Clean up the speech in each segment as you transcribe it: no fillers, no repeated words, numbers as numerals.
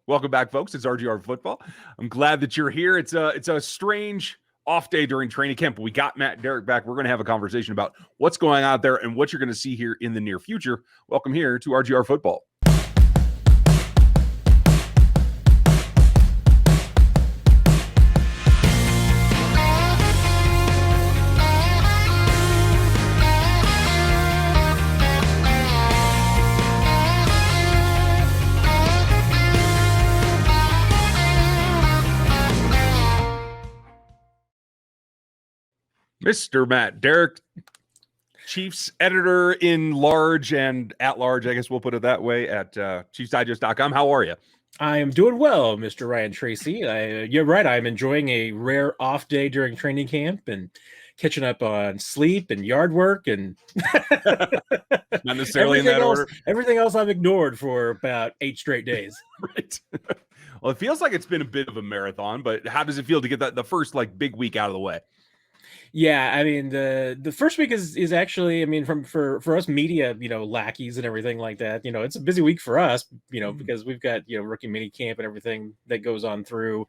Welcome back, folks. It's RGR Football. I'm glad that you're here. It's a strange off day during training camp, but we got Matt and Derrick back. We're going to have a conversation about what's going on out there and what you're going to see here in the near future. Welcome here to RGR Football. Mr. Matt Derrick, Chiefs editor in large and at large, I guess we'll put it that way, at ChiefsDigest.com. How are you? I am doing well, Mr. Ryan Tracy. You're right. I'm enjoying a rare off day during training camp and catching up on sleep and yard work and not necessarily in that order. Everything else I've ignored for about 8 straight days. Right. Well, it feels like it's been a bit of a marathon, but how does it feel to get the first big week out of the way? Yeah, I mean the first week is actually, I mean, for us media, lackeys and everything like that, it's a busy week for us, because we've got rookie mini camp and everything that goes on through.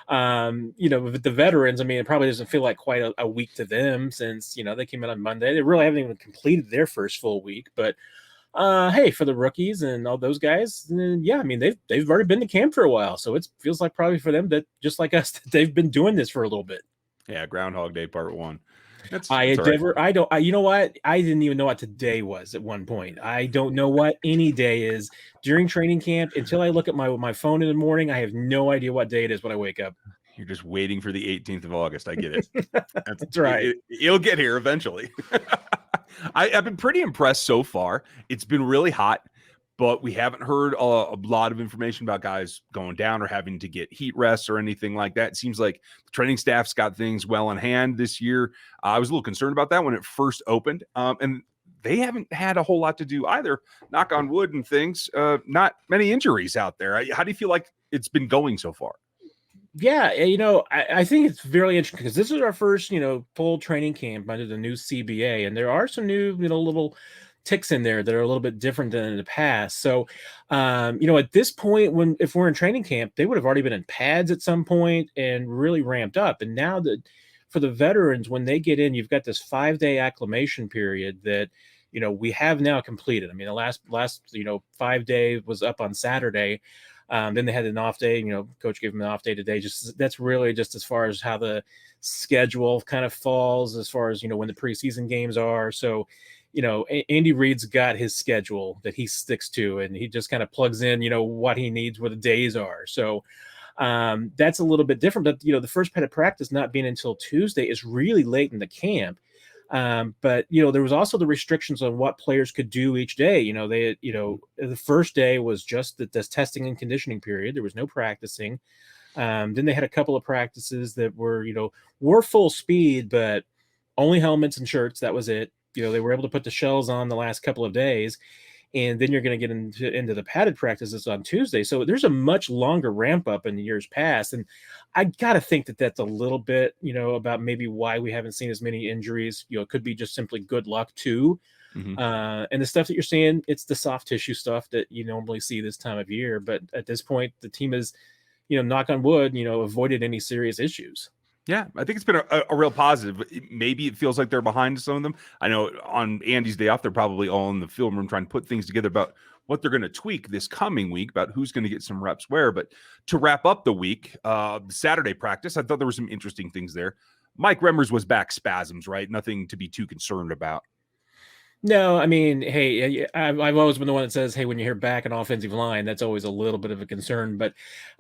With the veterans, I mean, it probably doesn't feel like quite a week to them since they came in on Monday. They really haven't even completed their first full week, but hey, for the rookies and all those guys, yeah, I mean they've already been to camp for a while, so it feels like probably for them that just like us, they've been doing this for a little bit. Yeah, Groundhog Day Part 1. You know what? I didn't even know what today was at one point. I don't know what any day is during training camp until I look at my phone in the morning. I have no idea what day it is when I wake up. You're just waiting for the 18th of August. I get it. That's right. It'll get here eventually. I've been pretty impressed so far. It's been really hot, but we haven't heard a lot of information about guys going down or having to get heat rests or anything like that. It seems like the training staff's got things well in hand this year. I was a little concerned about that when it first opened, and they haven't had a whole lot to do either. Knock on wood and things. Not many injuries out there. How do you feel like it's been going so far? Yeah, I think it's very interesting because this is our first, full training camp under the new CBA, and there are some new, little ticks in there that are a little bit different than in the past. So, at this point, if we're in training camp, they would have already been in pads at some point and really ramped up. And now that for the veterans, when they get in, you've got this 5-day acclimation period that, we have now completed. I mean, the last 5 days was up on Saturday. Then they had an off day, coach gave them an off day today. That's really just as far as how the schedule kind of falls as far as, when the preseason games are. So, Andy Reid's got his schedule that he sticks to, and he just kind of plugs in, what he needs, where the days are. So that's a little bit different. But, the first pet of practice not being until Tuesday is really late in the camp. But, there was also the restrictions on what players could do each day. The first day was just this testing and conditioning period. There was no practicing. Then they had a couple of practices that were full speed, but only helmets and shirts. That was it. They were able to put the shells on the last couple of days, and then you're going to get into the padded practices on Tuesday. So there's a much longer ramp up in the years past. And I got to think that that's a little bit, about maybe why we haven't seen as many injuries. It could be just simply good luck too. Mm-hmm. And the stuff that you're seeing, it's the soft tissue stuff that you normally see this time of year. But at this point, the team has, knock on wood, avoided any serious issues. Yeah, I think it's been a real positive. Maybe it feels like they're behind some of them. I know on Andy's day off, they're probably all in the film room trying to put things together about what they're going to tweak this coming week, about who's going to get some reps where. But to wrap up the week, Saturday practice, I thought there were some interesting things there. Mike Remmers was back spasms, right? Nothing to be too concerned about. No, I mean, hey, I've always been the one that says, hey, when you hear back an offensive line, that's always a little bit of a concern. But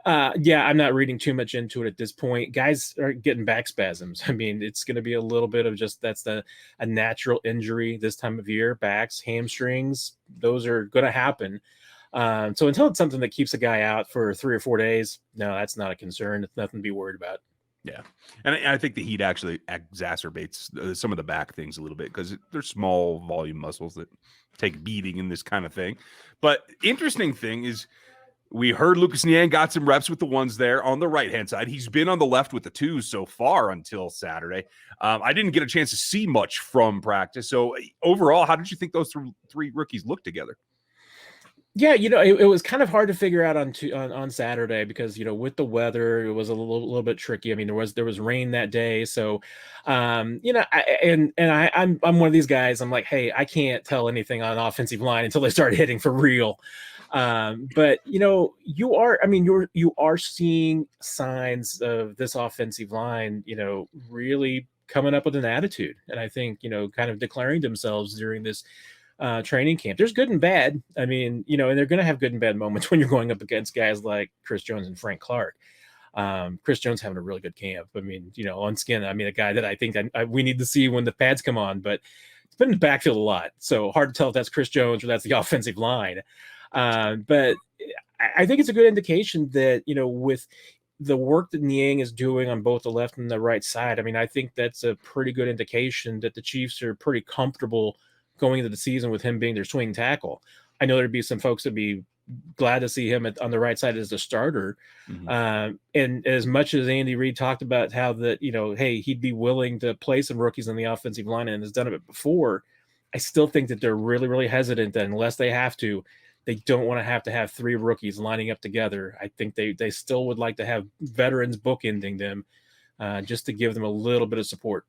yeah, I'm not reading too much into it at this point. Guys are getting back spasms. I mean, it's going to be a little bit of just that's a natural injury this time of year. Backs, hamstrings, those are going to happen. So until it's something that keeps a guy out for 3 or 4 days, no, that's not a concern. It's nothing to be worried about. Yeah. And I think the heat actually exacerbates some of the back things a little bit because they're small volume muscles that take beating in this kind of thing. But interesting thing is we heard Lucas Niang got some reps with the ones there on the right-hand side. He's been on the left with the twos so far until Saturday. I didn't get a chance to see much from practice. So overall, how did you think those three rookies look together? Yeah, it was kind of hard to figure out on Saturday because with the weather it was a little bit tricky. I mean there was rain that day, so I'm one of these guys. I'm like, hey, I can't tell anything on offensive line until they start hitting for real. But you are seeing signs of this offensive line, really coming up with an attitude, and I think kind of declaring themselves during this training camp. There's good and bad. I mean, and they're going to have good and bad moments when you're going up against guys like Chris Jones and Frank Clark. Chris Jones having a really good camp. I mean, on skin, I mean, a guy that I think we need to see when the pads come on, but it's been in the backfield a lot. So hard to tell if that's Chris Jones or that's the offensive line. But I think it's a good indication that, with the work that Niang is doing on both the left and the right side, I mean, I think that's a pretty good indication that the Chiefs are pretty comfortable going into the season with him being their swing tackle. I know there'd be some folks that'd be glad to see him on the right side as the starter. And as much as Andy Reid talked about how that, hey, he'd be willing to play some rookies on the offensive line and has done it before, I still think that they're really, really hesitant that unless they have to, they don't want to have three rookies lining up together. I think they still would like to have veterans bookending them just to give them a little bit of support.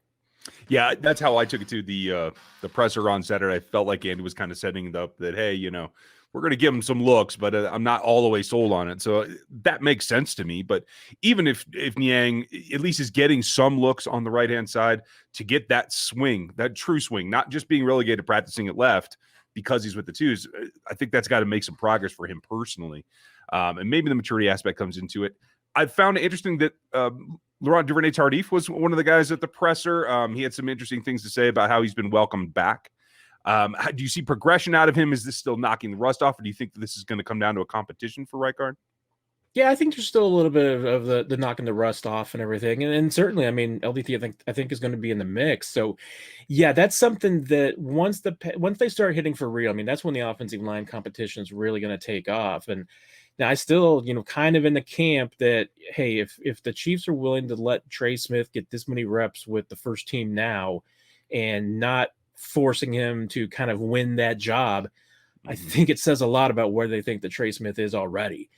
Yeah, that's how I took it to the presser on Saturday. I felt like Andy was kind of setting it up that, hey, we're going to give him some looks, but I'm not all the way sold on it. So that makes sense to me. But even if Niang at least is getting some looks on the right-hand side to get that swing, that true swing, not just being relegated practicing at left because he's with the twos, I think that's got to make some progress for him personally. And maybe the maturity aspect comes into it. I found it interesting that Laurent Duvernay Tardif was one of the guys at the presser. He had some interesting things to say about how he's been welcomed back. Do you see progression out of him? Is this still knocking the rust off, or do you think that this is going to come down to a competition for right guard? Yeah, I think there's still a little bit of the knocking the rust off and everything, and certainly, I mean, LDT I think is going to be in the mix. So, yeah, that's something that once they start hitting for real, I mean, that's when the offensive line competition is really going to take off. And now I still, kind of in the camp that, hey, if the Chiefs are willing to let Trey Smith get this many reps with the first team now, and not forcing him to kind of win that job, I think it says a lot about where they think that Trey Smith is already.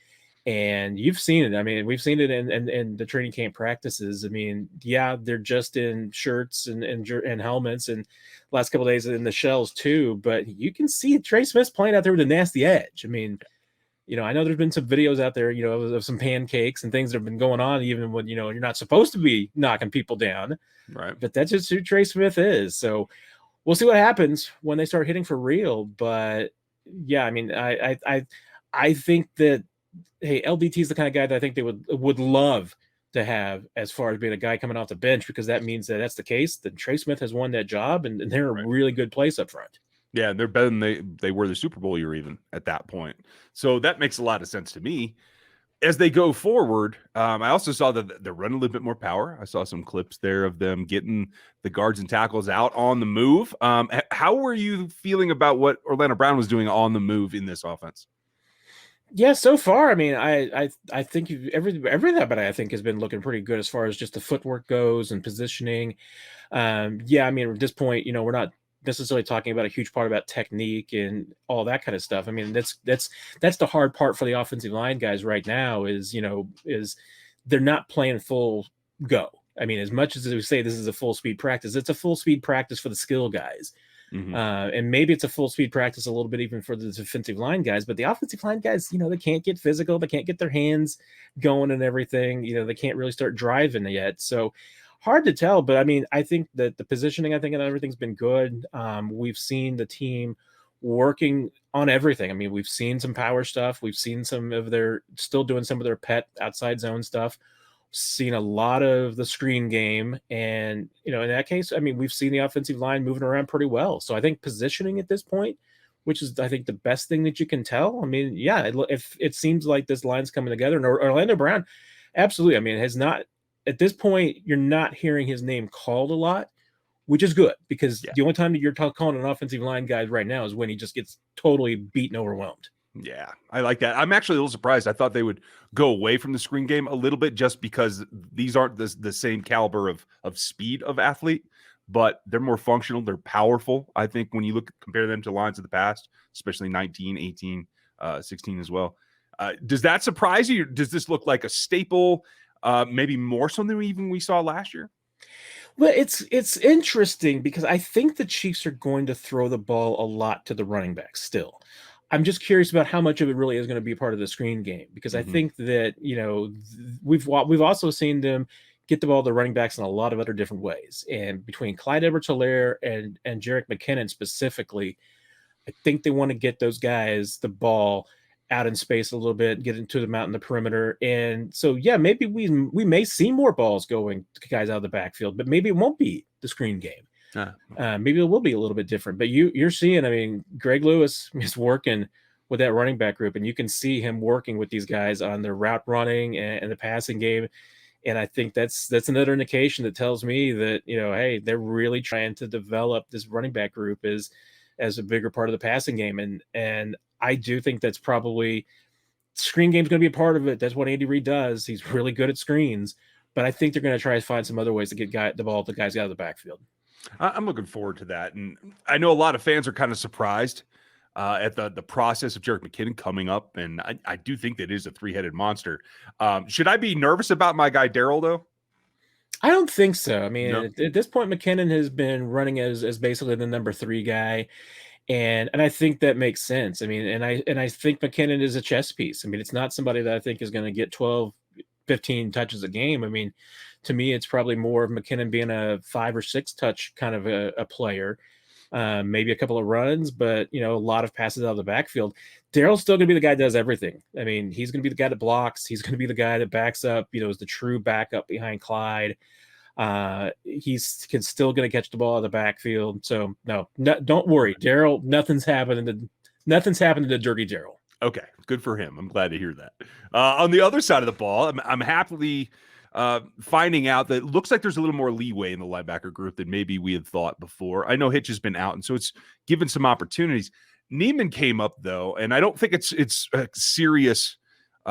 And you've seen it. I mean, we've seen it in the training camp practices. I mean, yeah, they're just in shirts and helmets, and last couple of days in the shells too. But you can see Trey Smith's playing out there with a nasty edge. I mean, I know there's been some videos out there, of some pancakes and things that have been going on, even when you're not supposed to be knocking people down. Right. But that's just who Trey Smith is. So we'll see what happens when they start hitting for real. But yeah, I mean, I think that, hey, LDT is the kind of guy that I think they would love to have as far as being a guy coming off the bench, because that means that that's the case. Then Trey Smith has won that job, and they're a really good place up front. Yeah, and they're better than they were the Super Bowl year even at that point. So that makes a lot of sense to me. As they go forward, I also saw that they're running a little bit more power. I saw some clips there of them getting the guards and tackles out on the move. How were you feeling about what Orlando Brown was doing on the move in this offense? Yeah, so far, I mean, I think everything about it, I think, has been looking pretty good as far as just the footwork goes and positioning. Yeah, I mean, at this point, we're not necessarily talking about a huge part about technique and all that kind of stuff. I mean, that's the hard part for the offensive line guys right now is they're not playing full go. I mean, as much as we say this is a full speed practice, it's a full speed practice for the skill guys. And maybe it's a full speed practice a little bit even for the defensive line guys, but the offensive line guys, they can't get physical. They can't get their hands going and everything. They can't really start driving yet. So hard to tell, but I mean, I think that the positioning, I think, and everything's been good. We've seen the team working on everything. I mean, we've seen some power stuff. We've seen still doing some of their pet outside zone stuff. Seen a lot of the screen game, and in that case, I mean, we've seen the offensive line moving around pretty well. So I think positioning at this point, which is I think the best thing that you can tell. I mean, yeah, if it seems like this line's coming together, and Orlando Brown, absolutely. I mean, it has not at this point. You're not hearing his name called a lot, which is good, because the only time that you're calling an offensive line guy right now is when he just gets totally beaten, overwhelmed. Yeah, I like that. I'm actually a little surprised. I thought they would go away from the screen game a little bit, just because these aren't the same caliber of speed of athlete, but they're more functional. They're powerful. I think when you compare them to lines of the past, especially 19, 18, 16 as well. Does that surprise you? Does this look like a staple, maybe more so than even we saw last year? Well, it's interesting because I think the Chiefs are going to throw the ball a lot to the running backs still. I'm just curious about how much of it really is going to be part of the screen game, because I think that, we've also seen them get the ball to the running backs in a lot of other different ways. And between Clyde Edwards-Helaire and Jerrick McKinnon specifically, I think they want to get those guys the ball out in space a little bit, get into them out in the perimeter. And so, yeah, maybe we may see more balls going to guys out of the backfield, but maybe it won't be the screen game. Maybe it will be a little bit different. But you're seeing, I mean, Greg Lewis is working with that running back group, and you can see him working with these guys on their route running and the passing game. And I think that's another indication that tells me that, hey, they're really trying to develop this running back group as a bigger part of the passing game. And I do think that's probably screen game's going to be a part of it. That's what Andy Reid does. He's really good at screens, but I think they're going to try to find some other ways to get the ball to guys out of the backfield. I'm looking forward to that. And I know a lot of fans are kind of surprised at the process of Jerrick McKinnon coming up. And I do think that is a three-headed monster. Should I be nervous about my guy, Darryl, though? I don't think so. I mean, at this point, McKinnon has been running as basically the number 3 guy. And I think that makes sense. I mean, and I think McKinnon is a chess piece. I mean, it's not somebody that I think is going to get 12, 15 touches a game. I mean, to me, it's probably more of McKinnon being a 5 or 6 touch kind of a player, maybe a couple of runs, but, a lot of passes out of the backfield. Daryl's still going to be the guy that does everything. I mean, he's going to be the guy that blocks. He's going to be the guy that backs up, is the true backup behind Clyde. He's still going to catch the ball out of the backfield. So no, don't worry, Darryl. Nothing's happening to Dirty Darryl. Okay, good for him. I'm glad to hear that. On the other side of the ball, I'm happily finding out that it looks like there's a little more leeway in the linebacker group than maybe we had thought before. I know Hitch has been out, and so it's given some opportunities. Neiman came up though, and I don't think it's a serious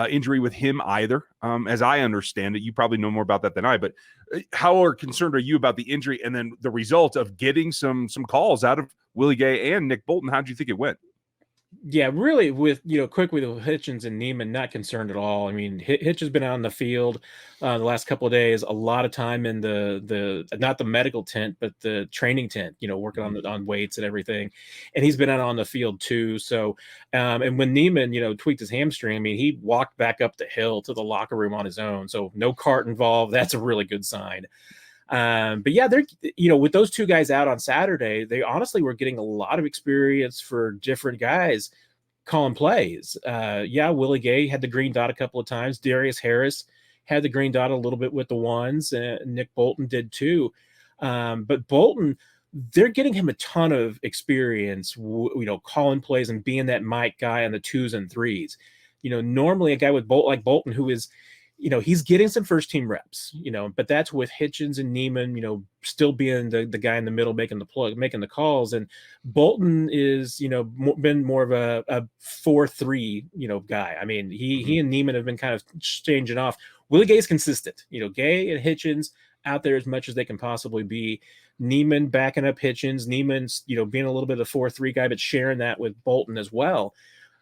injury with him either. As I understand it, you probably know more about that than I, but how concerned are you about the injury and then the result of getting some calls out of Willie Gay and Nick Bolton? How did you think it went? Yeah, really, with quickly with Hitchens and Neiman, not concerned at all. I mean, Hitch has been out in the field the last couple of days, a lot of time in the not the medical tent, but the training tent, working on weights and everything, and he's been out on the field too. So, and when Neiman, tweaked his hamstring, I mean, he walked back up the hill to the locker room on his own. So no cart involved. That's a really good sign. But yeah, they're, with those 2 guys out on Saturday, they honestly were getting a lot of experience for different guys calling plays. Willie Gay had the green dot a couple of times. Darius Harris had the green dot a little bit with the ones, and Nick Bolton did too. But Bolton, they're getting him a ton of experience, calling plays and being that Mike guy on the 2s and 3s. Normally a guy with like Bolton, who is, he's getting some first team reps, but that's with Hitchens and Neiman, still being the guy in the middle, making the calls. And Bolton is, been more of a 4-3, guy. I mean, he and Neiman have been kind of changing off. Willie Gay's consistent, Gay and Hitchens out there as much as they can possibly be. Neiman backing up Hitchens, Neiman's, being a little bit of a 4-3 guy, but sharing that with Bolton as well.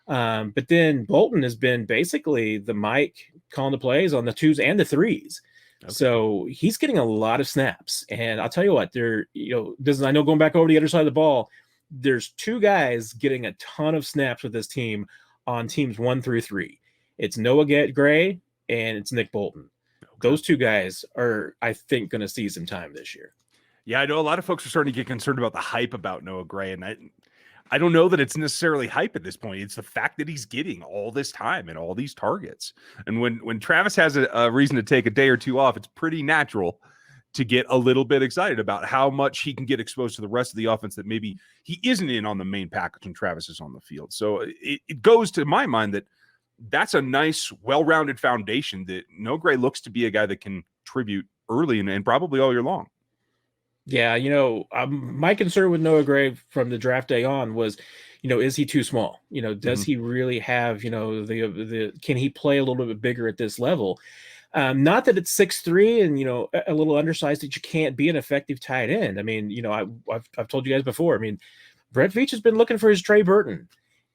But then Bolton has been basically the Mike calling the plays on the 2s and the 3s. Okay. So he's getting a lot of snaps. And I'll tell you what, I know going back over the other side of the ball, there's 2 guys getting a ton of snaps with this team on teams 1 through 3. It's Noah Gray and it's Nick Bolton. Okay. Those 2 guys are, I think, going to see some time this year. Yeah, I know a lot of folks are starting to get concerned about the hype about Noah Gray, and I don't know that it's necessarily hype at this point. It's the fact that he's getting all this time and all these targets. And when Travis has a reason to take a day or 2 off, it's pretty natural to get a little bit excited about how much he can get exposed to the rest of the offense that maybe he isn't in on the main package when Travis is on the field. So it goes to my mind that that's a nice, well-rounded foundation that Noah Gray looks to be a guy that can contribute early and probably all year long. Yeah, my concern with Noah Gray from the draft day on was, is he too small? Does he really have, can he play a little bit bigger at this level? Not that it's 6'3" and, a little undersized that you can't be an effective tight end. I mean, I've told you guys before. I mean, Brett Veach has been looking for his Trey Burton.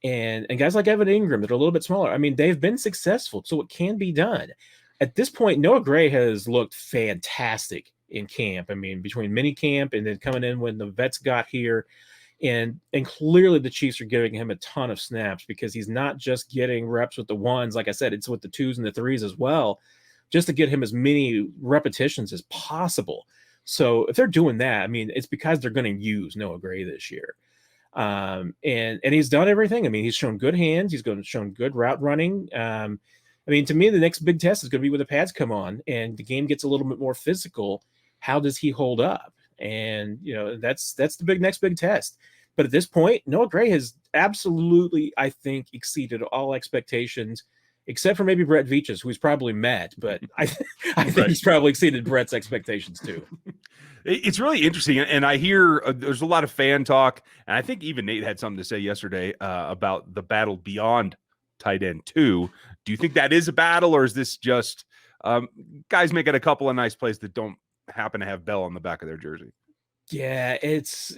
and guys like Evan Ingram that are a little bit smaller. I mean, they've been successful, so it can be done. At this point, Noah Gray has looked fantastic in camp. I mean, between mini camp and then coming in when the vets got here, and clearly the Chiefs are giving him a ton of snaps because he's not just getting reps with the ones. Like I said, it's with the twos and the threes as well, just to get him as many repetitions as possible. So if they're doing that, I mean, it's because they're going to use Noah Gray this year. And he's done everything. I mean, he's shown good hands. He's shown good route running. I mean, to me, the next big test is going to be when the pads come on and the game gets a little bit more physical. How does he hold up? And, you know, that's the next big test. But at this point, Noah Gray has absolutely, I think, exceeded all expectations, except for maybe Brett Veach's, who's probably mad. But I think he's probably exceeded Brett's expectations too. It's really interesting. And I hear there's a lot of fan talk. And I think even Nate had something to say yesterday about the battle beyond tight end 2. Do you think that is a battle, or is this just guys making a couple of nice plays that don't happen to have Bell on the back of their jersey? Yeah, it's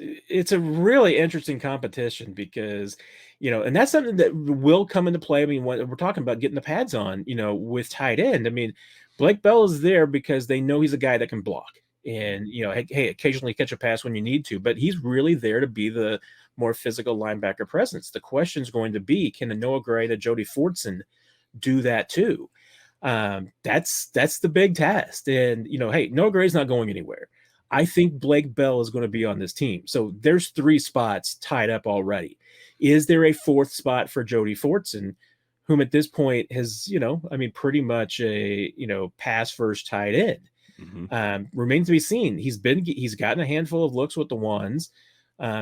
a really interesting competition because, you know, and that's something that will come into play. I mean, when we're talking about getting the pads on, you know, with tight end, I mean, Blake Bell is there because they know he's a guy that can block and, you know, hey, occasionally catch a pass when you need to, but he's really there to be the more physical linebacker presence. The question is going to be, can a Noah Gray, the Jody Fortson do that too? That's the big test. And, you know, hey, Noah Gray's not going anywhere. I think Blake Bell is going to be on this team. So there's 3 spots tied up already. Is there a 4th spot for Jody Fortson, whom at this point has, you know, I mean, pretty much a, you know, pass first tight end? Remains to be seen. He's gotten a handful of looks with the ones.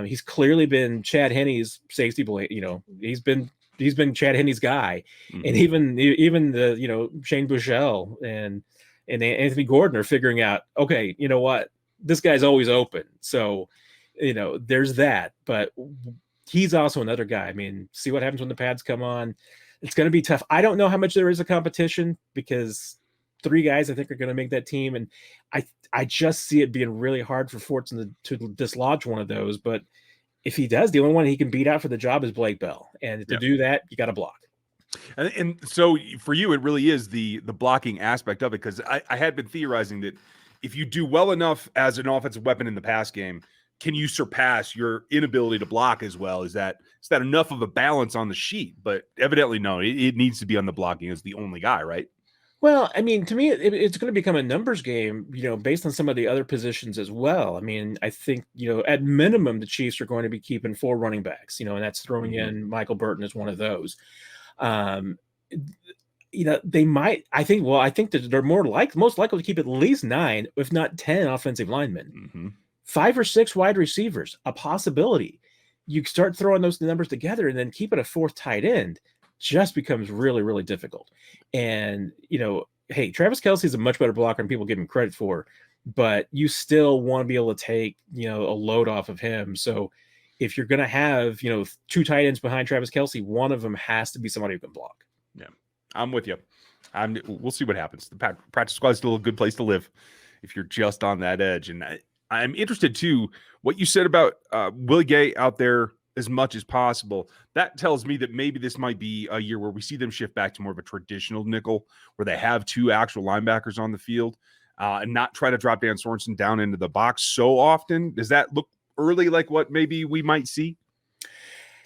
He's clearly been Chad Henne's safety blade. You know, he's been Chad Henne's guy. And even the, you know, Shane Buechele and Anthony Gordon are figuring out, okay, you know what? This guy's always open. So, you know, there's that, but he's also another guy. I mean, see what happens when the pads come on. It's going to be tough. I don't know how much there is a competition because 3 guys I think are going to make that team. And I just see it being really hard for Fortson to dislodge one of those. But if he does, the only one he can beat out for the job is Blake Bell. And to do that, you got to block. And so for you, it really is the blocking aspect of it. Cause I had been theorizing that if you do well enough as an offensive weapon in the pass game, can you surpass your inability to block as well? Is that enough of a balance on the sheet? But evidently, no, it needs to be on the blocking as the only guy, right? Well, I mean, to me, it's going to become a numbers game, you know, based on some of the other positions as well. I mean, I think, you know, at minimum, the Chiefs are going to be keeping 4 running backs, you know, and that's throwing in Michael Burton as one of those. You know, they might, I think that they're most likely to keep at least 9, if not 10 offensive linemen, 5 or 6 wide receivers, a possibility. You start throwing those numbers together and then keeping a 4th tight end just becomes really, really difficult. And, you know, hey, Travis Kelce is a much better blocker than people give him credit for, but you still want to be able to take, you know, a load off of him. So if you're going to have, you know, 2 tight ends behind Travis Kelce, one of them has to be somebody who can block. Yeah. I'm with you. We'll see what happens. The practice squad is still a good place to live if you're just on that edge. And I'm interested too, what you said about Willie Gay out there as much as possible. That tells me that maybe this might be a year where we see them shift back to more of a traditional nickel, where they have 2 actual linebackers on the field and not try to drop Dan Sorensen down into the box so often. Does that look early like what maybe we might see?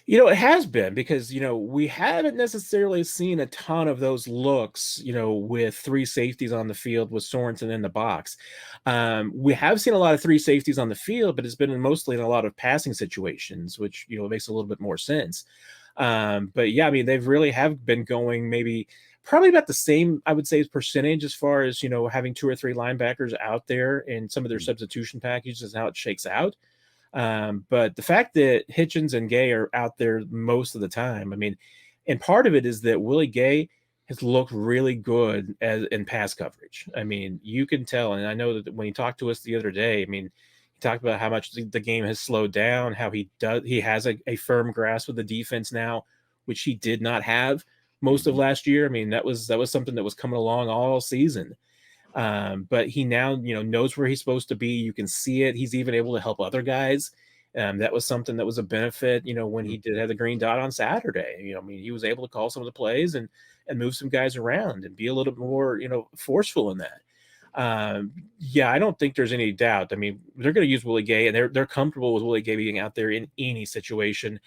You know, it has been because, you know, we haven't necessarily seen a ton of those looks, you know, with 3 safeties on the field with Sorensen in the box. We have seen a lot of 3 safeties on the field, but it's been mostly in a lot of passing situations, which, you know, makes a little bit more sense. But yeah, I mean, they've really have been going probably about the same, I would say, percentage as far as, you know, having 2 or 3 linebackers out there in some of their substitution packages is how it shakes out. But the fact that Hitchens and Gay are out there most of the time, I mean, and part of it is that Willie Gay has looked really good in pass coverage. I mean, you can tell, and I know that when he talked to us the other day, I mean, he talked about how much the game has slowed down, how he has a firm grasp of the defense now, which he did not have most of last year. I mean, that was something that was coming along all season. But he now, you know, knows where he's supposed to be. You can see it. He's even able to help other guys. That was something that was a benefit, when he did have the green dot on Saturday. I mean, he was able to call some of the plays and move some guys around and be a little bit more, forceful in that. Yeah, I don't think there's any doubt. I mean, they're going to use Willie Gay, and they're comfortable with Willie Gay being out there in any situation.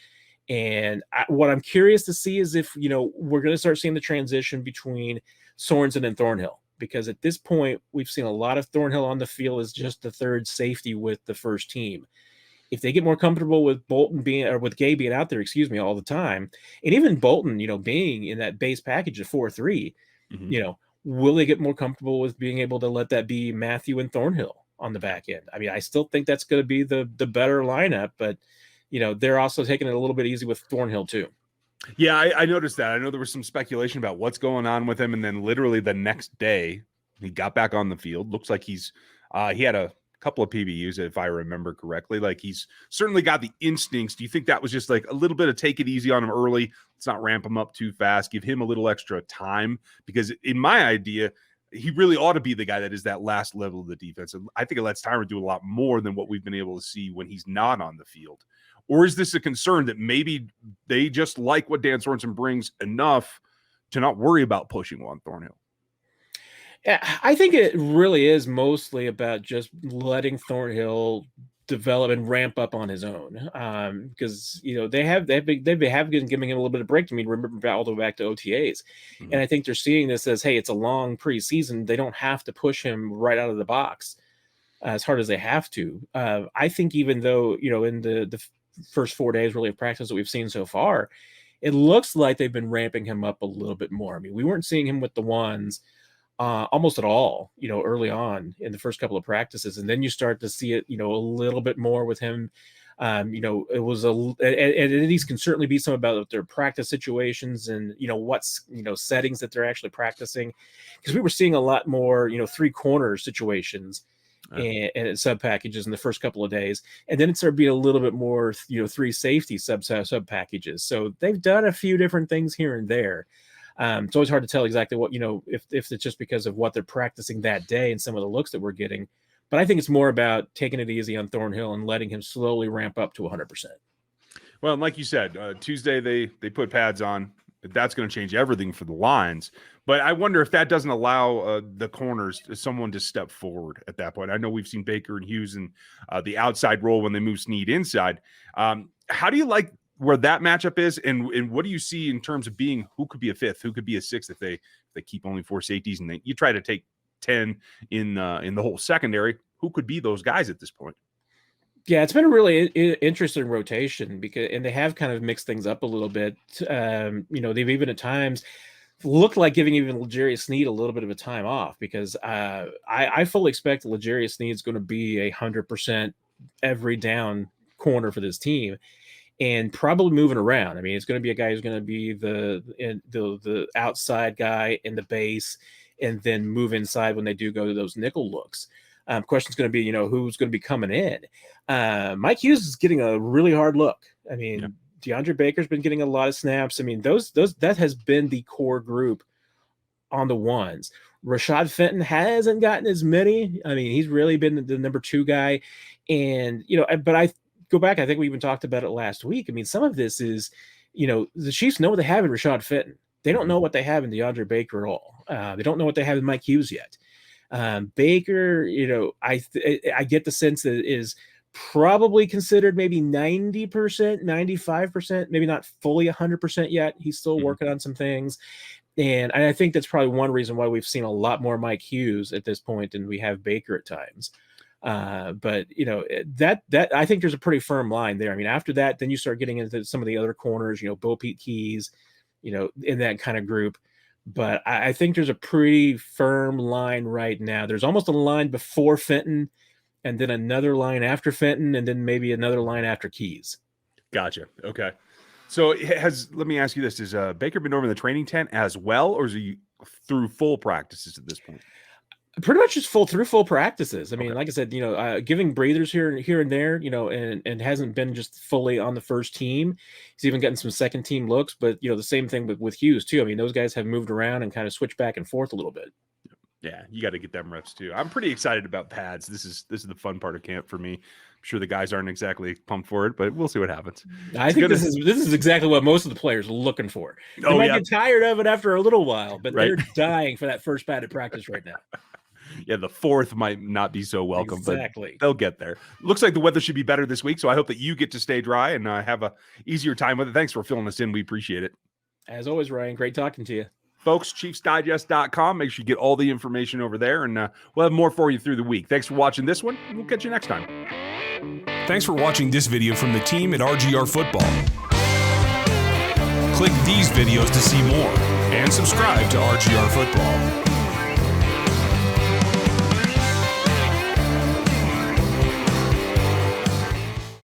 And what I'm curious to see is if, we're going to start seeing the transition between Sorensen and Thornhill, because at this point, we've seen a lot of Thornhill on the field as just the third safety with the first team. If they get more comfortable with with Gay being out there, all the time, and even Bolton, being in that base package of 4-3, will they get more comfortable with being able to let that be Matthew and Thornhill on the back end? I mean, I still think that's going to be the better lineup, but they're also taking it a little bit easy with Thornhill too. Yeah, I noticed that. I know there was some speculation about what's going on with him, and then literally the next day he got back on the field. Looks like he had a couple of PBUs, if I remember correctly. Like, he's certainly got the instincts. Do you think that was just like a little bit of take it easy on him early? Let's not ramp him up too fast. Give him a little extra time, because in my idea, he really ought to be the guy that is that last level of the defense. And I think it lets Tyron do a lot more than what we've been able to see when he's not on the field. Or is this a concern that maybe they just like what Dan Sorensen brings enough to not worry about pushing Juan Thornhill? Yeah, I think it really is mostly about just letting Thornhill develop and ramp up on his own, because they have been giving him a little bit of break. I mean, remember all the way back to OTAs, and I think they're seeing this as, hey, it's a long preseason. They don't have to push him right out of the box as hard as they have to. I think even though in the first 4 days really of practice that we've seen so far, it looks like they've been ramping him up a little bit more. I mean, we weren't seeing him with the ones almost at all, early on in the first couple of practices. And then you start to see it, a little bit more with him. It was and these can certainly be some about their practice situations and, what's, settings that they're actually practicing. Because we were seeing a lot more, 3-corner situations and sub packages in the first couple of days. And then it started being a little bit more, 3 safety sub packages. So they've done a few different things here and there. It's always hard to tell exactly what, if it's just because of what they're practicing that day and some of the looks that we're getting. But I think it's more about taking it easy on Thornhill and letting him slowly ramp up to 100%. Well, and like you said, Tuesday they put pads on. That's going to change everything for the lines. But I wonder if that doesn't allow the corners, someone to step forward at that point. I know we've seen Baker and Hughes in the outside role when they move Snead inside. How do you like where that matchup is, and what do you see in terms of being who could be a fifth, who could be a sixth if they keep only 4 safeties and you try to take 10 in the whole secondary? Who could be those guys at this point? Yeah, it's been a really interesting rotation and they have kind of mixed things up a little bit. They've even at times looked like giving even L'Jarius Sneed a little bit of a time off, because I fully expect L'Jarius Sneed is going to be 100% every down corner for this team, and probably moving around. I mean, it's going to be a guy who's going to be the outside guy in the base, and then move inside when they do go to those nickel looks. Question's going to be, who's going to be coming in. Mike Hughes is getting a really hard look. I mean, DeAndre Baker's been getting a lot of snaps. I mean, that has been the core group on the ones. Rashad Fenton hasn't gotten as many. I mean, he's really been the number 2 guy. And, but I go back, I think we even talked about it last week. I mean, some of this is, the Chiefs know what they have in Rashad Fenton. They don't know what they have in DeAndre Baker at all. They don't know what they have in Mike Hughes yet. Baker, I get the sense that it is probably considered maybe 90%, 95%, maybe not fully 100% yet. He's still working on some things. And I think that's probably one reason why we've seen a lot more Mike Hughes at this point than we have Baker at times. But that I think there's a pretty firm line there. I mean, after that, then you start getting into some of the other corners, Bo Pete Keys, in that kind of group. But I think there's a pretty firm line right now. There's almost a line before Fenton, and then another line after Fenton, and then maybe another line after Keys. Gotcha. Okay. So let me ask you this. Has Baker been over in the training tent as well, or is he through full practices at this point? Pretty much just full practices. I mean, like I said, giving breathers here and there, and hasn't been just fully on the first team. He's even gotten some second team looks, but the same thing with Hughes too. I mean, those guys have moved around and kind of switched back and forth a little bit. Yeah, you got to get them reps too. I'm pretty excited about pads. This is the fun part of camp for me. I'm sure the guys aren't exactly pumped for it, but we'll see what happens. I think this is exactly what most of the players are looking for. They might get tired of it after a little while, but they're dying for that first padded practice right now. Yeah, the fourth might not be so welcome, but exactly. They'll get there. Looks like the weather should be better this week, so I hope that you get to stay dry and have a easier time with it. Thanks for filling us in. We appreciate it. As always, Ryan, great talking to you. Folks, ChiefsDigest.com. Make sure you get all the information over there, and we'll have more for you through the week. Thanks for watching this one, and we'll catch you next time. Thanks for watching this video from the team at RGR Football. Click these videos to see more, and subscribe to RGR Football.